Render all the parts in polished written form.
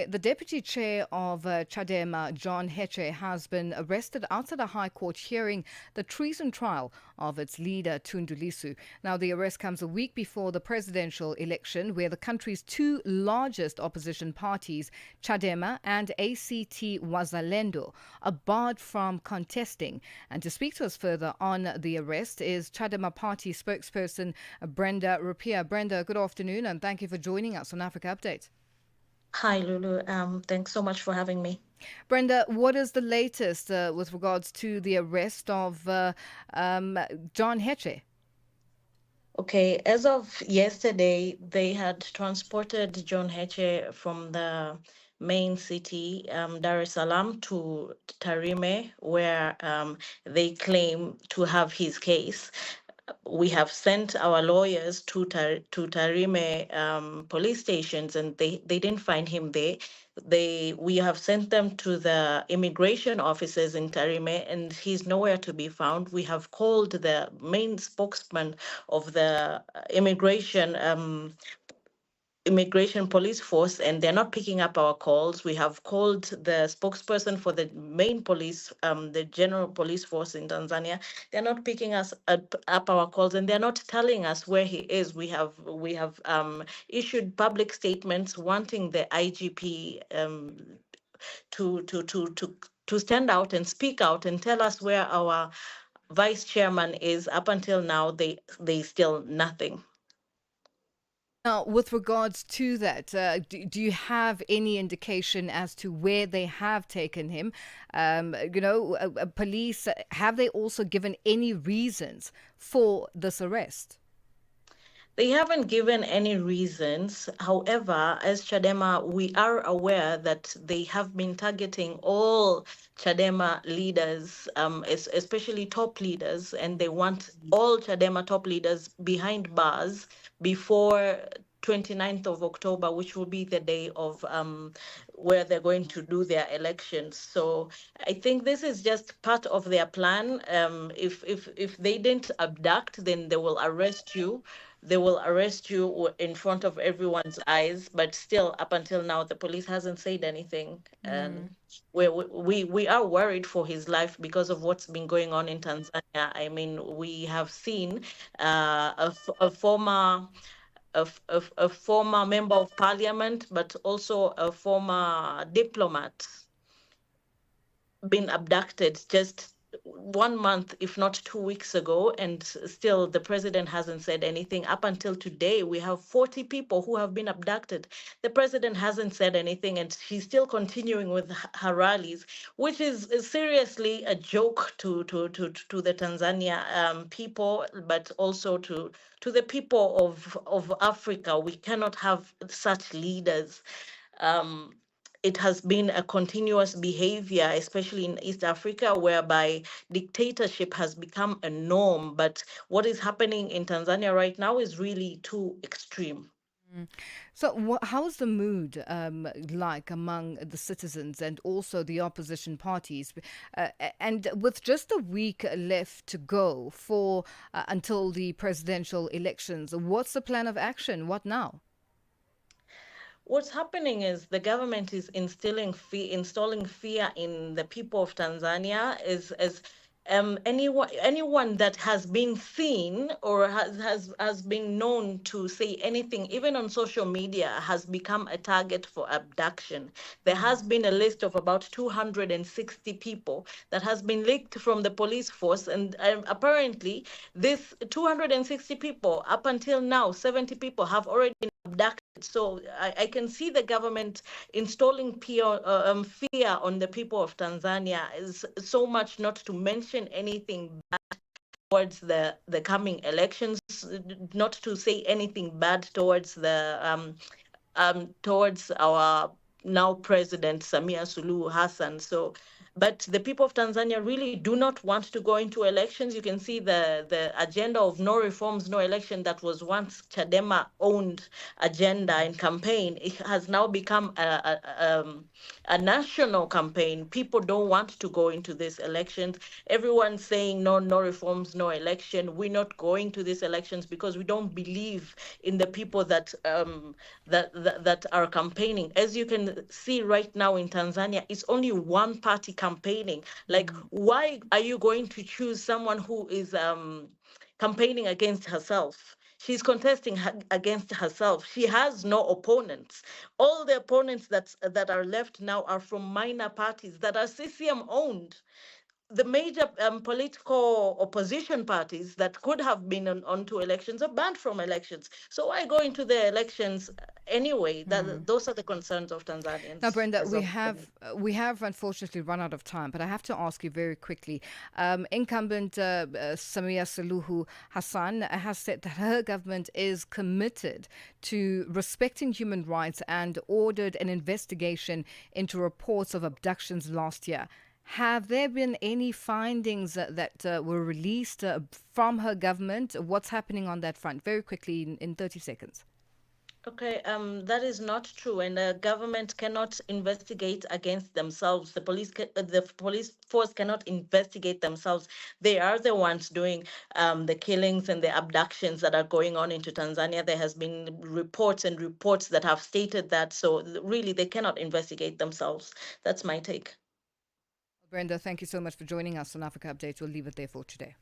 The deputy chair of Chadema, John Heche, has been arrested outside a high court hearing the treason trial of its leader, Tundu Lissu. Now, the arrest comes a week before the presidential election, where the country's two largest opposition parties, Chadema and ACT Wazalendo, are barred from contesting. And to speak to us further on the arrest is Chadema party spokesperson Brenda Rupia. Brenda, good afternoon, and thank you for joining us on Africa Update. Hi, Lulu. Thanks so much for having me. Brenda, what is the latest with regards to the arrest of John Heche? Okay, as of yesterday, they had transported John Heche from the main city, Dar es Salaam, to Tarime, where they claim to have his case. We have sent our lawyers to Tarime police stations, and they didn't find him there. We have sent them to the immigration offices in Tarime, and he's nowhere to be found. We have called the main spokesman of the immigration police force, and they're not picking up our calls. We have called the spokesperson for the main police, the general police force in Tanzania. They're not picking up our calls, and they're not telling us where he is. We have issued public statements wanting the IGP to stand out and speak out and tell us where our vice chairman is. Up until now, they still nothing. Now, with regards to that, do you have any indication as to where they have taken him? Police, have they also given any reasons for this arrest? They haven't given any reasons. However, as Chadema, we are aware that they have been targeting all Chadema leaders, especially top leaders, and they want all Chadema top leaders behind bars before 29th of October, which will be the day of where they're going to do their elections. So I think this is just part of their plan. If they didn't abduct, then they will arrest you. They will arrest you in front of everyone's eyes. But still, up until now, the police hasn't said anything, and we are worried for his life because of what's been going on in Tanzania. I mean, we have seen a former member of parliament, but also a former diplomat, been abducted just 1 month, if not 2 weeks ago, and still the president hasn't said anything. Up until today, we have 40 people who have been abducted. The president hasn't said anything, and she's still continuing with her rallies, which is seriously a joke to the Tanzania people, but also to the people of Africa. We cannot have such leaders. It has been a continuous behavior, especially in East Africa, whereby dictatorship has become a norm. But what is happening in Tanzania right now is really too extreme. So, how's the mood like among the citizens and also the opposition parties? And with just a week left to go for until the presidential elections, what's the plan of action? What now? What's happening is the government is installing fear in the people of Tanzania. Is as anyone that has been seen or has been known to say anything, even on social media, has become a target for abduction. There has been a list of about 260 people that has been leaked from the police force, and apparently this 260 people, up until now, 70 people have already been abducted. So I can see the government installing fear on the people of Tanzania, is so much not to mention anything bad towards the coming elections, not to say anything bad towards towards our now president Samia Suluhu Hassan. So But the people of Tanzania really do not want to go into elections. You can see the agenda of no reforms, no election that was once Chadema owned agenda and campaign. It has now become a national campaign. People don't want to go into these elections. Everyone's saying no, no reforms, no election. We're not going to these elections because we don't believe in the people that are campaigning. As you can see right now in Tanzania, it's only one party campaigning. Like, why are you going to choose someone who is campaigning against herself? She's contesting against herself. She has no opponents. All the opponents that are left now are from minor parties that are CCM owned. The major political opposition parties that could have been onto elections are banned from elections. So why go into the elections anyway? Those are the concerns of Now, Tanzanians Brenda, as of today. we have unfortunately run out of time, but I have to ask you very quickly. Incumbent Samia Suluhu Hassan has said that her government is committed to respecting human rights and ordered an investigation into reports of abductions last year. Have there been any findings that were released from her government? What's happening on that front? Very quickly, in 30 seconds. Okay, that is not true, and the government cannot investigate against themselves. The police force cannot investigate themselves. They are the ones doing the killings and the abductions that are going on into Tanzania. There has been reports and reports that have stated that. So really, they cannot investigate themselves. That's my take. Brenda, thank you so much for joining us on Africa Update. We'll leave it there for today.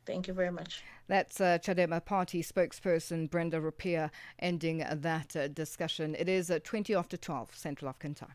Thank you very much. That's Chadema Party spokesperson Brenda Rupia ending that discussion. It is 20 after 12 Central African Time.